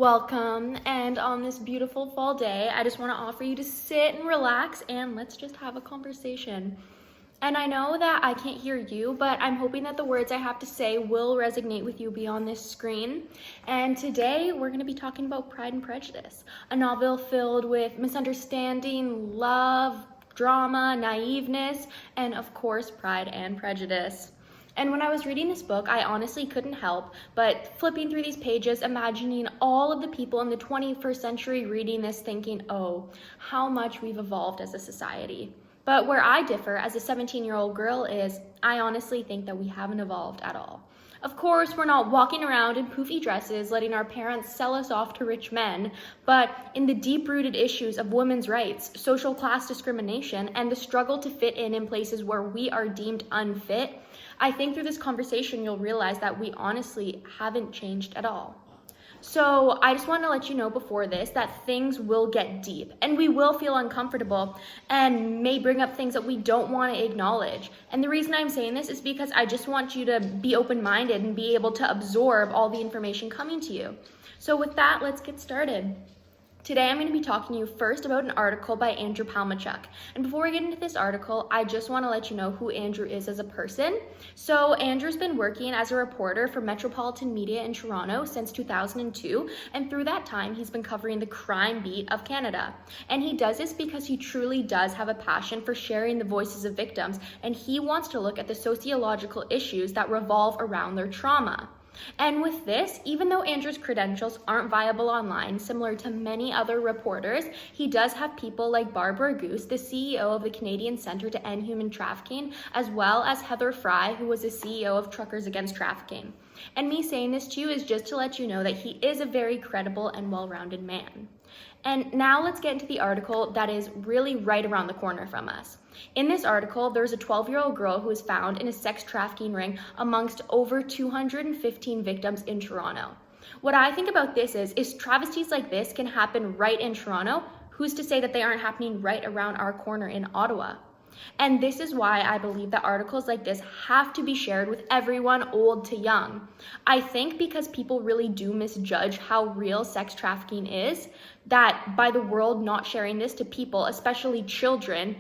Welcome, and on this beautiful fall day, I just want to offer you to sit and relax and let's just have a conversation. And I know that I can't hear you, but I'm hoping that the words I have to say will resonate with you beyond this screen. And today we're going to be talking about Pride and Prejudice, a novel filled with misunderstanding, love, drama, naiveness, and of course, Pride and Prejudice. And when I was reading this book, I honestly couldn't help but flipping through these pages, imagining all of the people in the 21st century reading this, thinking, oh, how much we've evolved as a society. But where I differ as a 17-year-old girl is, I honestly think that we haven't evolved at all. Of course, we're not walking around in poofy dresses, letting our parents sell us off to rich men, but in the deep-rooted issues of women's rights, social class discrimination, and the struggle to fit in places where we are deemed unfit, I think through this conversation you'll realize that we honestly haven't changed at all. So I just want to let you know before this that things will get deep and we will feel uncomfortable and may bring up things that we don't want to acknowledge. And the reason I'm saying this is because I just want you to be open-minded and be able to absorb all the information coming to you. So with that, let's get started. Today, I'm going to be talking to you first about an article by Andrew Palmachuk. And before we get into this article, I just want to let you know who Andrew is as a person. So Andrew's been working as a reporter for Metropolitan Media in Toronto since 2002. And through that time, he's been covering the crime beat of Canada. And he does this because he truly does have a passion for sharing the voices of victims. And he wants to look at the sociological issues that revolve around their trauma. And with this, even though Andrew's credentials aren't viable online, similar to many other reporters, he does have people like Barbara Goose, the CEO of the Canadian Centre to End Human Trafficking, as well as Heather Fry, who was the CEO of Truckers Against Trafficking. And me saying this to you is just to let you know that he is a very credible and well-rounded man. And now let's get into the article that is really right around the corner from us. In this article, there's a 12-year-old girl who was found in a sex trafficking ring amongst over 215 victims in Toronto. What I think about this is travesties like this can happen right in Toronto. Who's to say that they aren't happening right around our corner in Ottawa? And this is why I believe that articles like this have to be shared with everyone, old to young. I think because people really do misjudge how real sex trafficking is, that by the world not sharing this to people, especially children,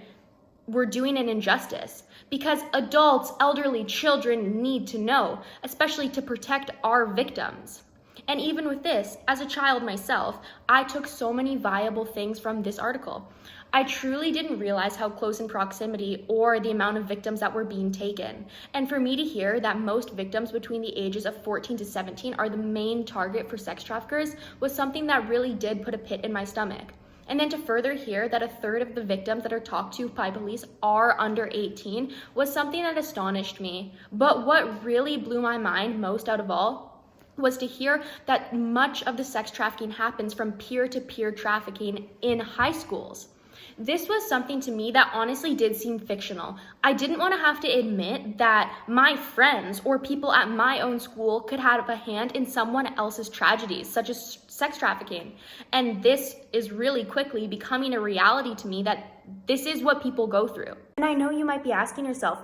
we're doing an injustice. Because adults, elderly, children need to know, especially to protect our victims. And even with this, as a child myself, I took so many viable things from this article. I truly didn't realize how close in proximity or the amount of victims that were being taken. And for me to hear that most victims between the ages of 14 to 17 are the main target for sex traffickers was something that really did put a pit in my stomach. And then to further hear that a third of the victims that are talked to by police are under 18 was something that astonished me. But what really blew my mind most out of all was to hear that much of the sex trafficking happens from peer-to-peer trafficking in high schools. This was something to me that honestly did seem fictional. I didn't want to have to admit that my friends or people at my own school could have a hand in someone else's tragedies, such as sex trafficking. And this is really quickly becoming a reality to me that this is what people go through. And I know you might be asking yourself,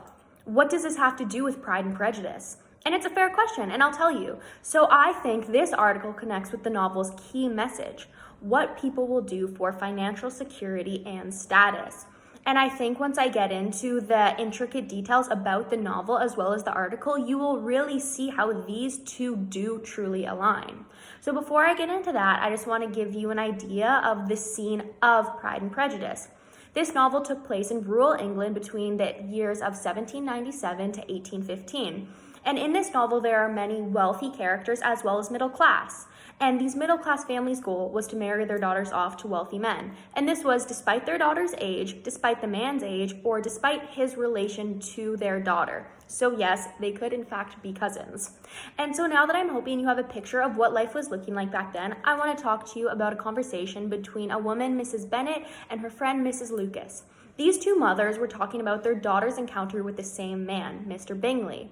what does this have to do with Pride and Prejudice? And it's a fair question, and I'll tell you. So I think this article connects with the novel's key message: what people will do for financial security and status. And I think once I get into the intricate details about the novel as well as the article, you will really see how these two do truly align. So before I get into that, I just want to give you an idea of the scene of Pride and Prejudice. This novel took place in rural England between the years of 1797 to 1815. And in this novel, there are many wealthy characters as well as middle class. And these middle-class families' goal was to marry their daughters off to wealthy men. And this was despite their daughter's age, despite the man's age, or despite his relation to their daughter. So yes, they could in fact be cousins. And so now that I'm hoping you have a picture of what life was looking like back then, I want to talk to you about a conversation between a woman, Mrs. Bennet, and her friend, Mrs. Lucas. These two mothers were talking about their daughter's encounter with the same man, Mr. Bingley.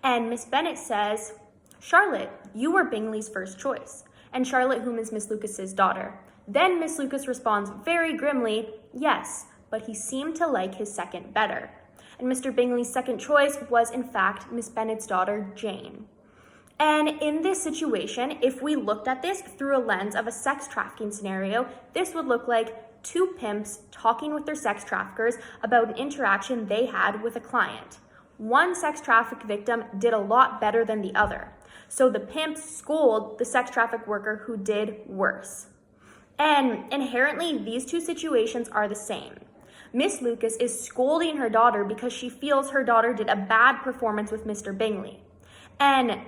And Miss Bennet says, "Charlotte, you were Bingley's first choice." And Charlotte, whom is Miss Lucas's daughter. Then Miss Lucas responds very grimly, "Yes, but he seemed to like his second better." And Mr. Bingley's second choice was in fact Miss Bennet's daughter, Jane. And in this situation, if we looked at this through a lens of a sex trafficking scenario, this would look like two pimps talking with their sex traffickers about an interaction they had with a client. One sex traffic victim did a lot better than the other. So the pimp scolded the sex traffic worker who did worse. And inherently, these two situations are the same. Miss Lucas is scolding her daughter because she feels her daughter did a bad performance with Mr. Bingley. And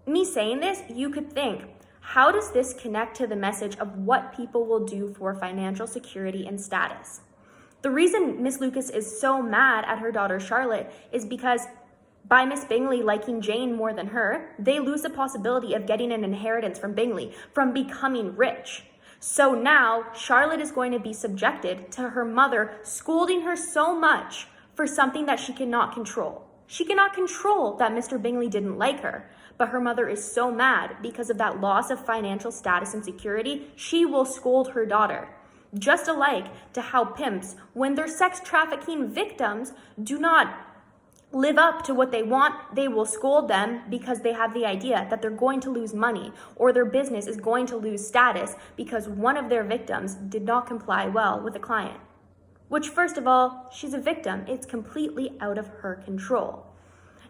me saying this, you could think, how does this connect to the message of what people will do for financial security and status? The reason Miss Lucas is so mad at her daughter Charlotte is because by Miss Bingley liking Jane more than her, they lose the possibility of getting an inheritance from Bingley, from becoming rich. So now Charlotte is going to be subjected to her mother scolding her so much for something that she cannot control. She cannot control that Mr. Bingley didn't like her, but her mother is so mad because of that loss of financial status and security, she will scold her daughter. Just alike to how pimps, when they're sex trafficking victims, do not live up to what they want, they will scold them because they have the idea that they're going to lose money or their business is going to lose status because one of their victims did not comply well with a client. Which, first of all, she's a victim. It's completely out of her control.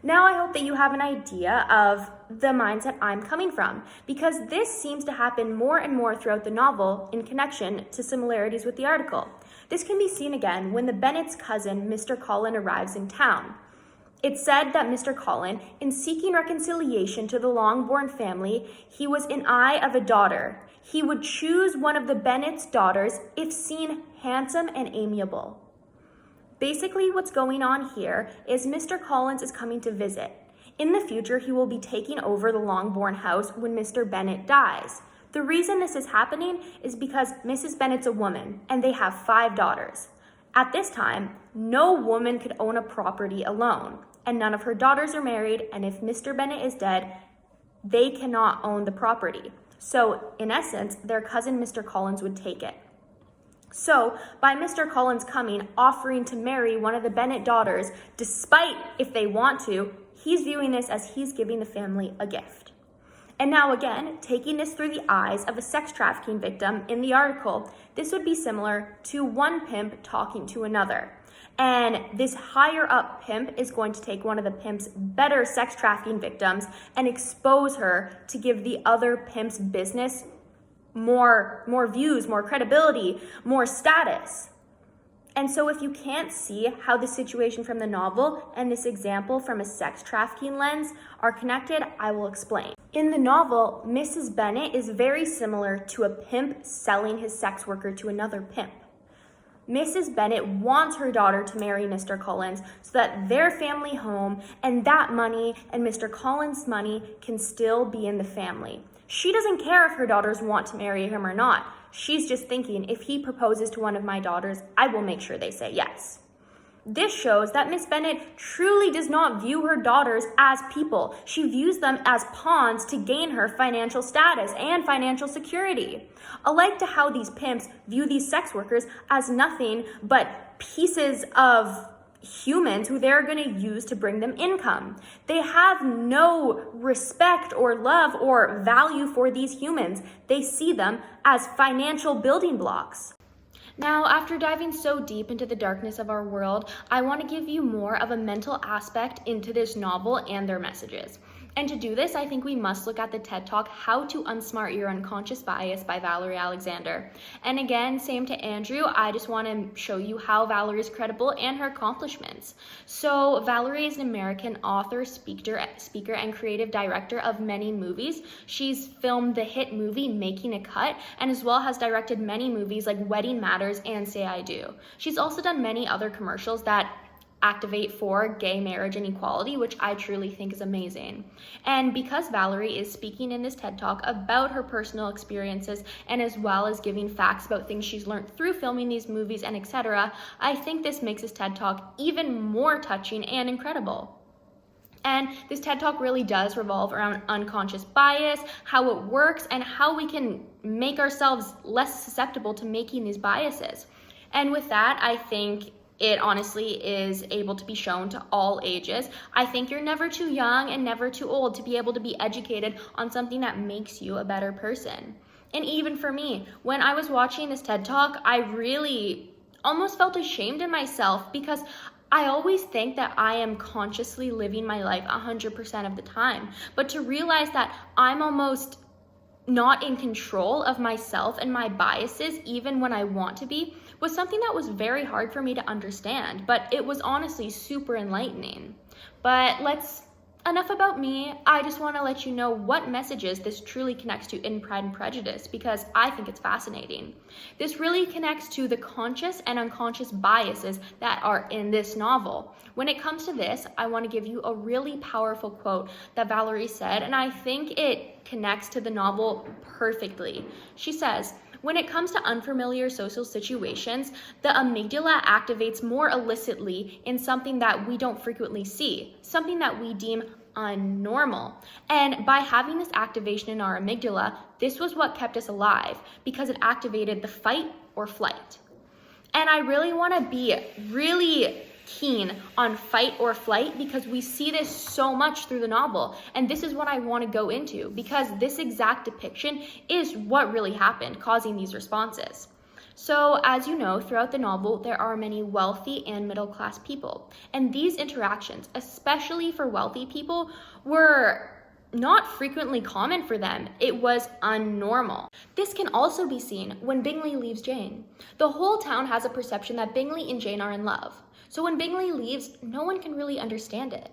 Now I hope that you have an idea of the mindset I'm coming from, because this seems to happen more and more throughout the novel in connection to similarities with the article. This can be seen again when the Bennet's cousin, Mr. Colin, arrives in town. It's said that Mr. Colin, in seeking reconciliation to the Longbourn family, he was in eye of a daughter. He would choose one of the Bennet's daughters if seen handsome and amiable. Basically, what's going on here is Mr. Collins is coming to visit. In the future, he will be taking over the Longbourn house when Mr. Bennet dies. The reason this is happening is because Mrs. Bennet's a woman, and they have 5 daughters. At this time, no woman could own a property alone, and none of her daughters are married, and if Mr. Bennet is dead, they cannot own the property. So, in essence, their cousin Mr. Collins would take it. So, by Mr. Collins coming, offering to marry one of the Bennet daughters, despite if they want to, he's viewing this as he's giving the family a gift. And now again, taking this through the eyes of a sex trafficking victim in the article, this would be similar to one pimp talking to another. And this higher up pimp is going to take one of the pimp's better sex trafficking victims and expose her to give the other pimp's business more views, more credibility, more status. And so if you can't see how the situation from the novel and this example from a sex trafficking lens are connected, I will explain. In the novel, Mrs. Bennet is very similar to a pimp selling his sex worker to another pimp. Mrs. Bennet wants her daughter to marry Mr. Collins so that their family home and that money and Mr. Collins' money can still be in the family. She doesn't care if her daughters want to marry him or not. She's just thinking, if he proposes to one of my daughters, I will make sure they say yes. This shows that Miss Bennet truly does not view her daughters as people. She views them as pawns to gain her financial status and financial security. Alike to how these pimps view these sex workers as nothing but pieces of humans who they're going to use to bring them income. They have no respect or love or value for these humans. They see them as financial building blocks. Now, after diving so deep into the darkness of our world, I want to give you more of a mental aspect into this novel and their messages. And to do this, I think we must look at the TED Talk, How to Unsmart Your Unconscious Bias by Valerie Alexander. And again, same to Andrew, I just want to show you how Valerie is credible and her accomplishments. So Valerie is an American author, speaker, and creative director of many movies. She's filmed the hit movie Making a Cut, and as well has directed many movies like Wedding Matters and Say I Do. She's also done many other commercials that activate for gay marriage and equality, which I truly think is amazing. And because Valerie is speaking in this TED Talk about her personal experiences and as well as giving facts about things she's learned through filming these movies and etc., I think this makes this TED Talk even more touching and incredible. And this TED Talk really does revolve around unconscious bias, how it works, and how we can make ourselves less susceptible to making these biases. And with that, I think it honestly is able to be shown to all ages. I think you're never too young and never too old to be able to be educated on something that makes you a better person. And even for me, when I was watching this TED Talk, I really almost felt ashamed in myself because I always think that I am consciously living my life 100% of the time. But to realize that I'm almost not in control of myself and my biases, even when I want to be, was something that was very hard for me to understand, but it was honestly super enlightening. But enough about me. I just want to let you know what messages this truly connects to in Pride and Prejudice, because I think it's fascinating. This really connects to the conscious and unconscious biases that are in this novel. When it comes to this, I want to give you a really powerful quote that Valerie said, and I think it connects to the novel perfectly. She says, "When it comes to unfamiliar social situations, the amygdala activates more illicitly in something that we don't frequently see, something that we deem unnormal. And by having this activation in our amygdala, this was what kept us alive because it activated the fight or flight." And I really want to be really keen on fight or flight because we see this so much through the novel, and this is what I want to go into because this exact depiction is what really happened, causing these responses. So as you know, throughout the novel there are many wealthy and middle-class people, and these interactions, especially for wealthy people, were not frequently common for them. It was unnormal. This can also be seen when Bingley leaves Jane. The whole town has a perception that Bingley and Jane are in love. So when Bingley leaves, no one can really understand it.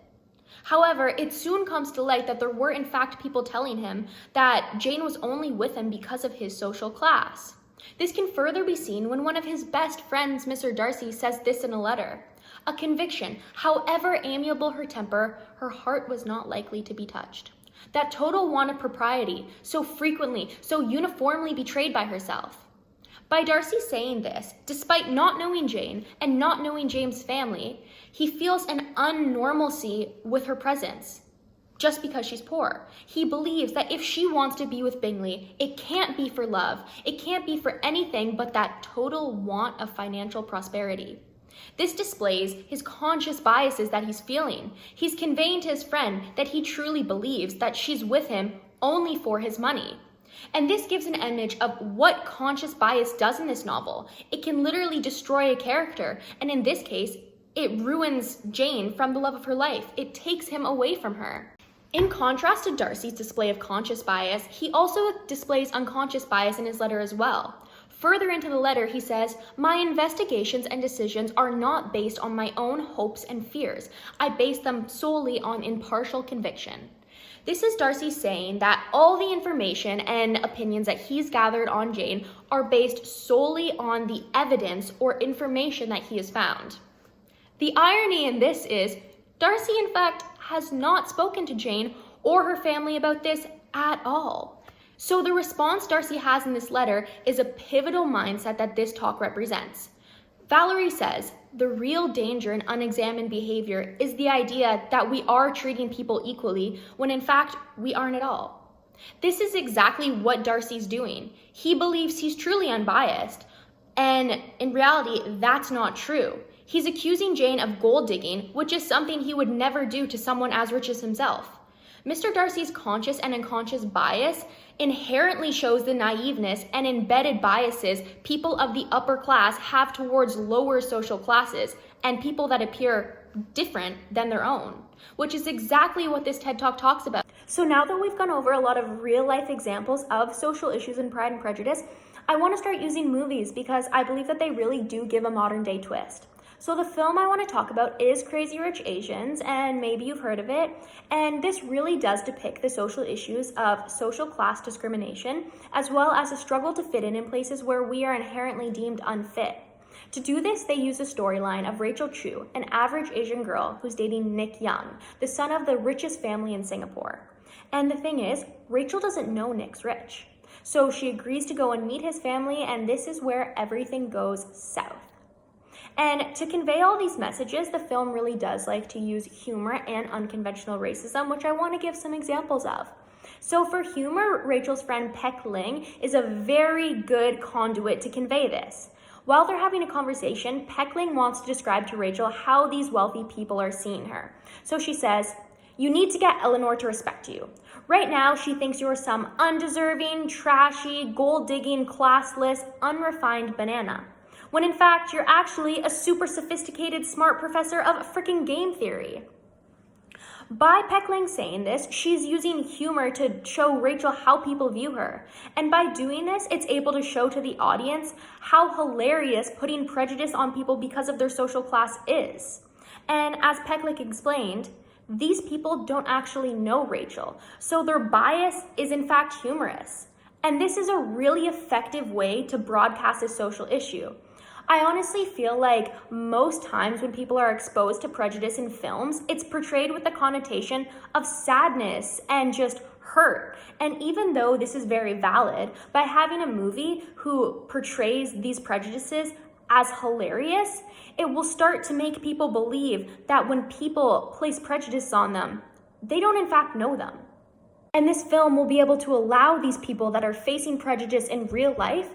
However, it soon comes to light that there were in fact people telling him that Jane was only with him because of his social class. This can further be seen when one of his best friends, Mr. Darcy, says this in a letter: "A conviction, however amiable her temper, her heart was not likely to be touched. That total want of propriety, so frequently, so uniformly betrayed by herself." By Darcy saying this, despite not knowing Jane and not knowing Jane's family, he feels an unnormalcy with her presence. Just because she's poor. He believes that if she wants to be with Bingley, it can't be for love. It can't be for anything but that total want of financial prosperity. This displays his conscious biases that he's feeling. He's conveying to his friend that he truly believes that she's with him only for his money. And this gives an image of what conscious bias does in this novel. It can literally destroy a character, and in this case, it ruins Jane from the love of her life. It takes him away from her. In contrast to Darcy's display of conscious bias, he also displays unconscious bias in his letter as well. Further into the letter, he says, "My investigations and decisions are not based on my own hopes and fears. I base them solely on impartial conviction." This is Darcy saying that all the information and opinions that he's gathered on Jane are based solely on the evidence or information that he has found. The irony in this is, Darcy in fact has not spoken to Jane or her family about this at all. So the response Darcy has in this letter is a pivotal mindset that this talk represents. Valerie says, the real danger in unexamined behavior is the idea that we are treating people equally when in fact we aren't at all. This is exactly what Darcy's doing. He believes he's truly unbiased, and in reality, that's not true. He's accusing Jane of gold digging, which is something he would never do to someone as rich as himself. Mr. Darcy's conscious and unconscious bias inherently shows the naiveness and embedded biases people of the upper class have towards lower social classes and people that appear different than their own, which is exactly what this TED Talk talks about. So now that we've gone over a lot of real life examples of social issues in Pride and Prejudice, I want to start using movies because I believe that they really do give a modern day twist. So the film I want to talk about is Crazy Rich Asians, and maybe you've heard of it. And this really does depict the social issues of social class discrimination, as well as a struggle to fit in places where we are inherently deemed unfit. To do this, they use a storyline of Rachel Chu, an average Asian girl who's dating Nick Young, the son of the richest family in Singapore. And the thing is, Rachel doesn't know Nick's rich. So she agrees to go and meet his family, and this is where everything goes south. And to convey all these messages, the film really does like to use humor and unconventional racism, which I want to give some examples of. So for humor, Rachel's friend Peck Ling is a very good conduit to convey this. While they're having a conversation, Peckling wants to describe to Rachel how these wealthy people are seeing her. So she says, "You need to get Eleanor to respect you. Right now, she thinks you're some undeserving, trashy, gold-digging, classless, unrefined banana. When in fact, you're actually a super sophisticated, smart professor of freaking game theory." By Peckling saying this, she's using humor to show Rachel how people view her. And by doing this, it's able to show to the audience how hilarious putting prejudice on people because of their social class is. And as Peckling explained, these people don't actually know Rachel, so their bias is in fact humorous. And this is a really effective way to broadcast a social issue. I honestly feel like most times when people are exposed to prejudice in films, it's portrayed with the connotation of sadness and just hurt. And even though this is very valid, by having a movie who portrays these prejudices as hilarious, it will start to make people believe that when people place prejudice on them, they don't in fact know them. And this film will be able to allow these people that are facing prejudice in real life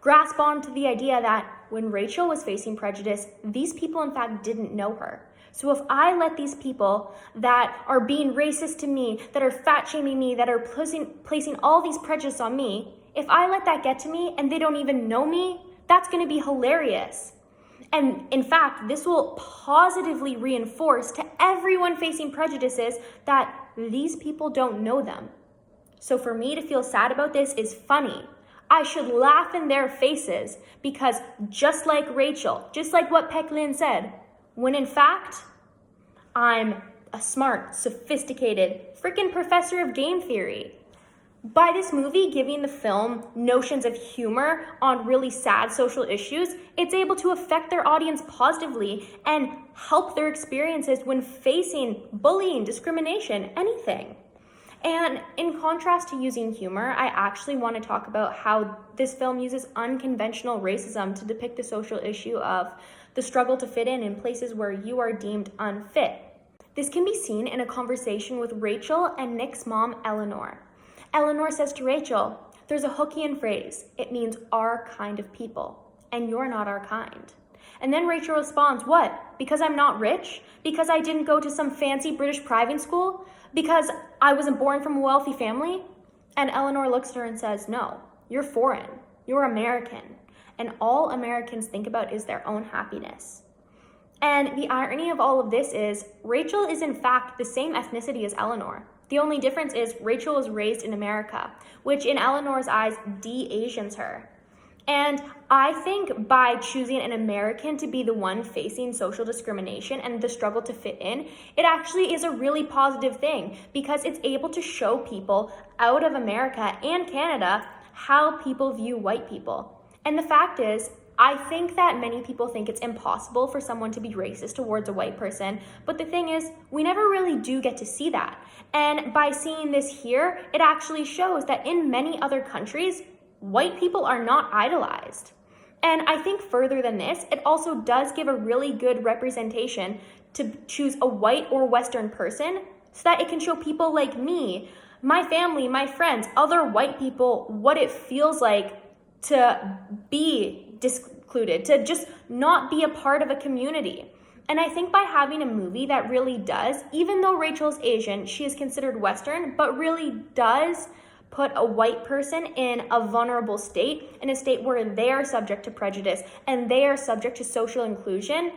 grasp onto the idea that when Rachel was facing prejudice, these people in fact didn't know her. So if I let these people that are being racist to me, that are fat shaming me, that are placing all these prejudice on me, if I let that get to me and they don't even know me, that's going to be hilarious. And in fact, this will positively reinforce to everyone facing prejudices that these people don't know them. So for me to feel sad about this is funny. I should laugh in their faces because just like Rachel, just like what Peckling said, when in fact, I'm a smart, sophisticated, freaking professor of game theory. By this movie giving the film notions of humor on really sad social issues, it's able to affect their audience positively and help their experiences when facing bullying, discrimination, anything. And in contrast to using humor, I actually want to talk about how this film uses unconventional racism to depict the social issue of the struggle to fit in places where you are deemed unfit. This can be seen in a conversation with Rachel and Nick's mom, Eleanor. Eleanor says to Rachel, "There's a Hookian phrase. It means our kind of people, and you're not our kind." And then Rachel responds, "What? Because I'm not rich? Because I didn't go to some fancy British private school? Because I wasn't born from a wealthy family?" And Eleanor looks at her and says, "No, you're foreign. You're American. And all Americans think about is their own happiness." And the irony of all of this is Rachel is in fact the same ethnicity as Eleanor. The only difference is Rachel was raised in America, which in Eleanor's eyes de-Asians her. And I think by choosing an American to be the one facing social discrimination and the struggle to fit in, it actually is a really positive thing because it's able to show people out of America and Canada how people view white people. And the fact is, I think that many people think it's impossible for someone to be racist towards a white person, but the thing is, we never really do get to see that. And by seeing this here, it actually shows that in many other countries, white people are not idolized. And I think further than this, it also does give a really good representation to choose a white or Western person so that it can show people like me, my family, my friends, other white people, what it feels like to be discluded, to just not be a part of a community. And I think by having a movie that really does, even though Rachel's Asian, she is considered Western, but really does put a white person in a vulnerable state, in a state where they are subject to prejudice and they are subject to social inclusion,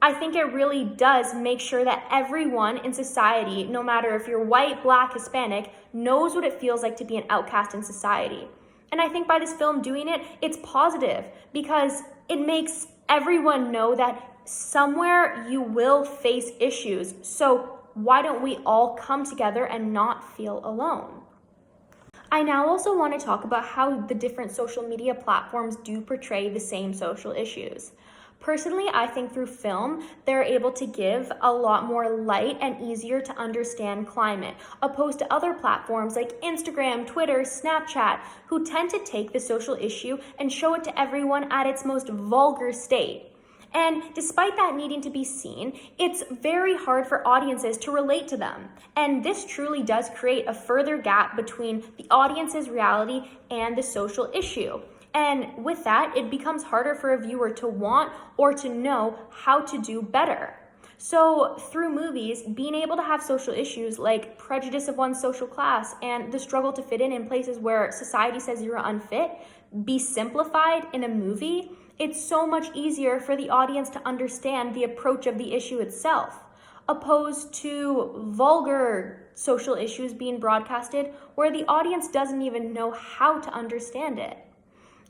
I think it really does make sure that everyone in society, no matter if you're white, black, Hispanic, knows what it feels like to be an outcast in society. And I think by this film doing it, it's positive because it makes everyone know that somewhere you will face issues. So why don't we all come together and not feel alone? I now also want to talk about how the different social media platforms do portray the same social issues. Personally, I think through film, they're able to give a lot more light and easier to understand climate, opposed to other platforms like Instagram, Twitter, Snapchat, who tend to take the social issue and show it to everyone at its most vulgar state. And despite that needing to be seen, it's very hard for audiences to relate to them. And this truly does create a further gap between the audience's reality and the social issue. And with that, it becomes harder for a viewer to want or to know how to do better. So through movies, being able to have social issues like prejudice of one's social class and the struggle to fit in places where society says you're unfit be simplified in a movie, it's so much easier for the audience to understand the approach of the issue itself, opposed to vulgar social issues being broadcasted where the audience doesn't even know how to understand it.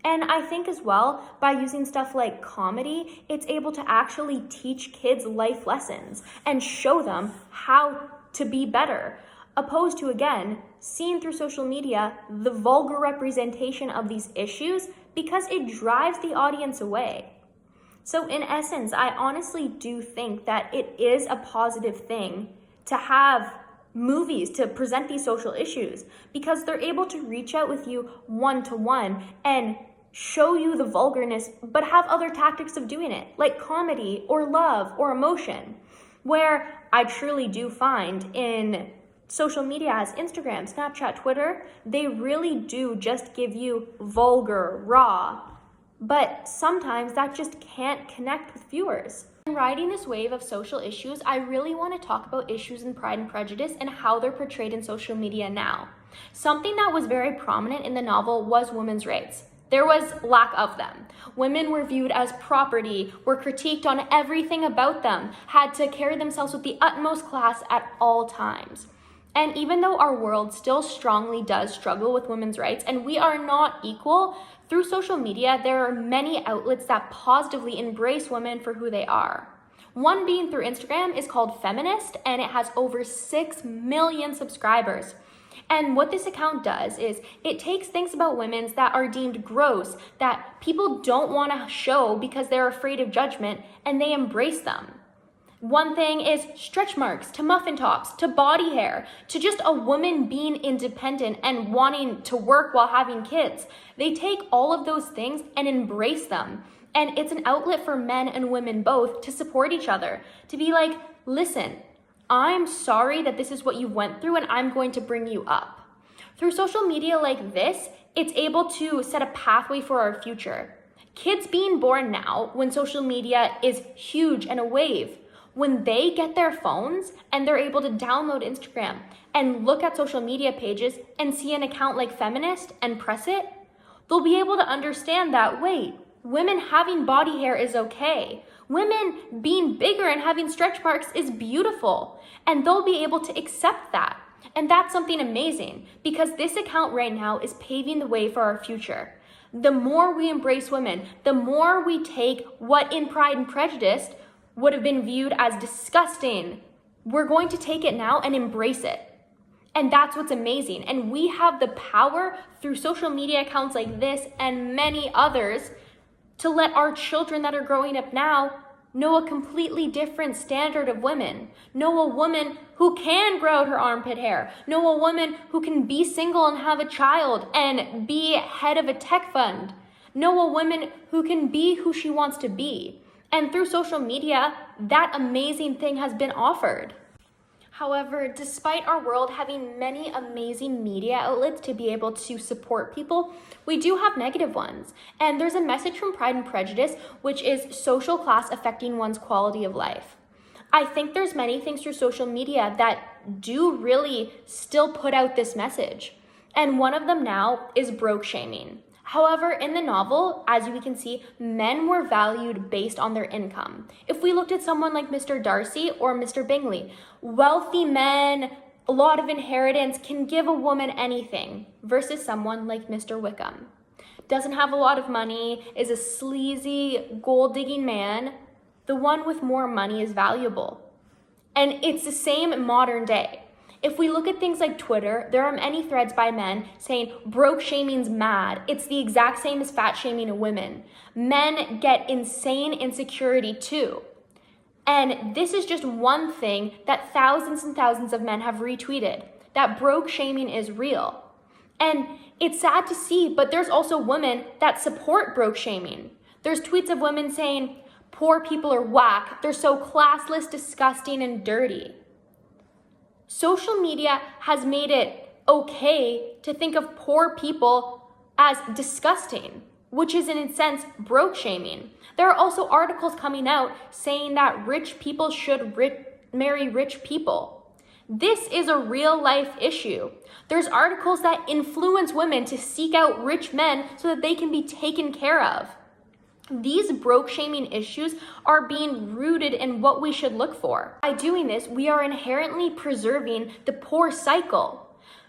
And I think as well, by using stuff like comedy, it's able to actually teach kids life lessons and show them how to be better, opposed to, again, seeing through social media the vulgar representation of these issues because it drives the audience away. So in essence, I honestly do think that it is a positive thing to have movies to present these social issues because they're able to reach out with you one-to-one and show you the vulgarness, but have other tactics of doing it, like comedy or love or emotion, where I truly do find in social media as Instagram, Snapchat, Twitter, they really do just give you vulgar, raw, but sometimes that just can't connect with viewers. In riding this wave of social issues, I really want to talk about issues in Pride and Prejudice and how they're portrayed in social media now. Something that was very prominent in the novel was women's rights. There was lack of them. Women were viewed as property, were critiqued on everything about them, had to carry themselves with the utmost class at all times. And even though our world still strongly does struggle with women's rights and we are not equal, through social media, there are many outlets that positively embrace women for who they are. One being through Instagram is called Feminist, and it has over 6 million subscribers. And what this account does is it takes things about women that are deemed gross, that people don't want to show because they're afraid of judgment, and they embrace them. One thing is stretch marks, to muffin tops, to body hair, to just a woman being independent and wanting to work while having kids. They take all of those things and embrace them. And it's an outlet for men and women both to support each other, to be like, listen, I'm sorry that this is what you went through and I'm going to bring you up. Through social media like this, it's able to set a pathway for our future. Kids being born now, when social media is huge and a wave, when they get their phones and they're able to download Instagram and look at social media pages and see an account like Feminist and press it, they'll be able to understand that, wait, women having body hair is okay. Women being bigger and having stretch marks is beautiful. And they'll be able to accept that. And that's something amazing because this account right now is paving the way for our future. The more we embrace women, the more we take what in Pride and Prejudice would have been viewed as disgusting, we're going to take it now and embrace it. And that's what's amazing. And we have the power through social media accounts like this and many others to let our children that are growing up now know a completely different standard of women. Know a woman who can grow out her armpit hair. Know a woman who can be single and have a child and be head of a tech fund. Know a woman who can be who she wants to be. And through social media, that amazing thing has been offered. However, despite our world having many amazing media outlets to be able to support people, we do have negative ones. And there's a message from Pride and Prejudice, which is social class affecting one's quality of life. I think there's many things through social media that do really still put out this message. And one of them now is broke shaming. However, in the novel, as we can see, men were valued based on their income. If we looked at someone like Mr. Darcy or Mr. Bingley, wealthy men, a lot of inheritance can give a woman anything, versus someone like Mr. Wickham. Doesn't have a lot of money, is a sleazy, gold-digging man. The one with more money is valuable. And it's the same in modern day. If we look at things like Twitter, there are many threads by men saying broke shaming's mad. It's the exact same as fat shaming of women. Men get insane insecurity too. And this is just one thing that thousands and thousands of men have retweeted, that broke shaming is real. And it's sad to see, but there's also women that support broke shaming. There's tweets of women saying, poor people are whack, they're so classless, disgusting, and dirty. Social media has made it okay to think of poor people as disgusting. which is in a sense broke shaming. There are also articles coming out saying that rich people should marry rich people. This is a real life issue. There's articles that influence women to seek out rich men so that they can be taken care of. These broke shaming issues are being rooted in what we should look for. By doing this, we are inherently preserving the poor cycle.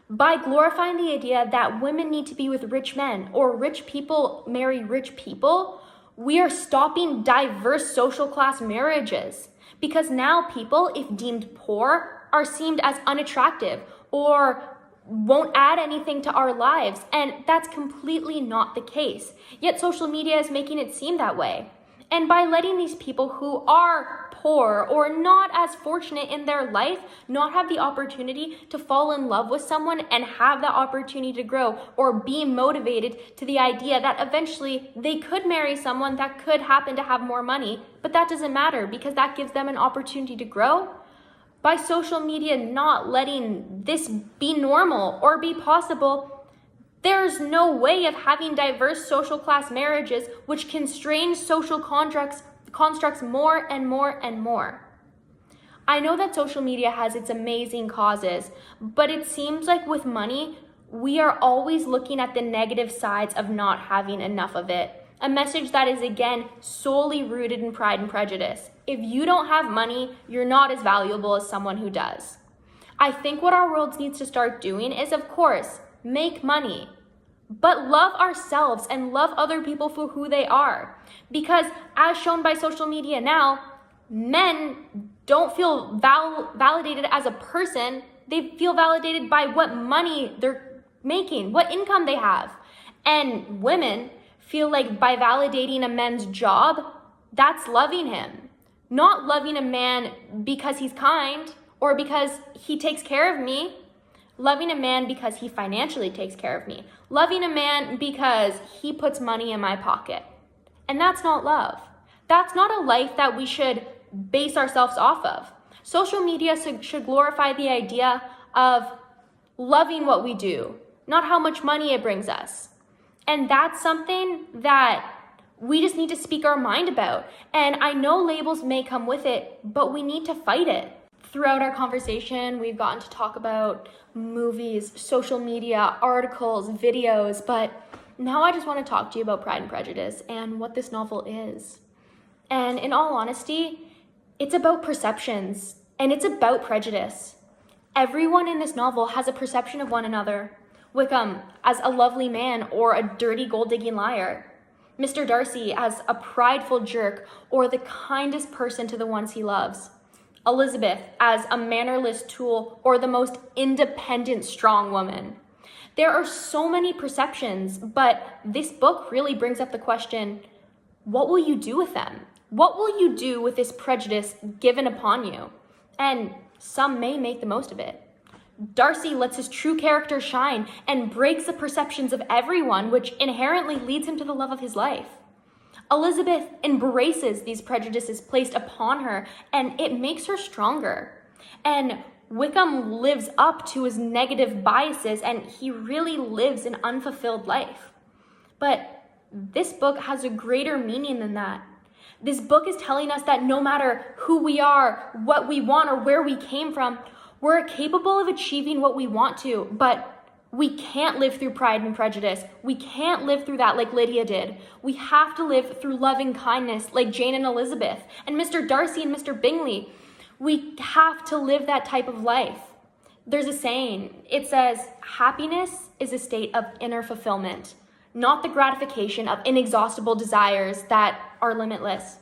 By glorifying the idea that women need to be with rich men or rich people marry rich people, we are stopping diverse social class marriages, because now people, if deemed poor, are seen as unattractive or won't add anything to our lives, and that's completely not the case. Yet social media is making it seem that way. And by letting these people who are poor or not as fortunate in their life not have the opportunity to fall in love with someone and have the opportunity to grow or be motivated to the idea that eventually they could marry someone that could happen to have more money, but that doesn't matter because that gives them an opportunity to grow. By social media not letting this be normal or be possible, there's no way of having diverse social class marriages, which constrain social constructs more and more and more. I know that social media has its amazing causes, but it seems like with money, we are always looking at the negative sides of not having enough of it. A message that is, again, solely rooted in pride and prejudice. If you don't have money, you're not as valuable as someone who does. I think what our world needs to start doing is, of course, make money, but love ourselves and love other people for who they are. Because as shown by social media now, men don't feel validated as a person. They feel validated by what money they're making, what income they have. And women feel like by validating a man's job, that's loving him. Not loving a man because he's kind or because he takes care of me. Loving a man because he financially takes care of me. Loving a man because he puts money in my pocket. And that's not love. That's not a life that we should base ourselves off of. Social media should glorify the idea of loving what we do, not how much money it brings us. And that's something that we just need to speak our mind about. And I know labels may come with it, but we need to fight it. Throughout our conversation, we've gotten to talk about movies, social media, articles, videos, but now I just want to talk to you about Pride and Prejudice and what this novel is. And in all honesty, it's about perceptions and it's about prejudice. Everyone in this novel has a perception of one another. Wickham as a lovely man or a dirty gold-digging liar. Mr. Darcy as a prideful jerk or the kindest person to the ones he loves. Elizabeth as a mannerless tool or the most independent, strong woman. There are so many perceptions, but this book really brings up the question, what will you do with them? What will you do with this prejudice given upon you? And some may make the most of it. Darcy lets his true character shine and breaks the perceptions of everyone, which inherently leads him to the love of his life. Elizabeth embraces these prejudices placed upon her, and it makes her stronger. And Wickham lives up to his negative biases, and he really lives an unfulfilled life. But this book has a greater meaning than that. This book is telling us that no matter who we are, what we want, or where we came from, we're capable of achieving what we want to, but we can't live through pride and prejudice. We can't live through that like Lydia did. We have to live through loving kindness like Jane and Elizabeth and Mr. Darcy and Mr. Bingley. We have to live that type of life. There's a saying, it says, happiness is a state of inner fulfillment, not the gratification of inexhaustible desires that are limitless.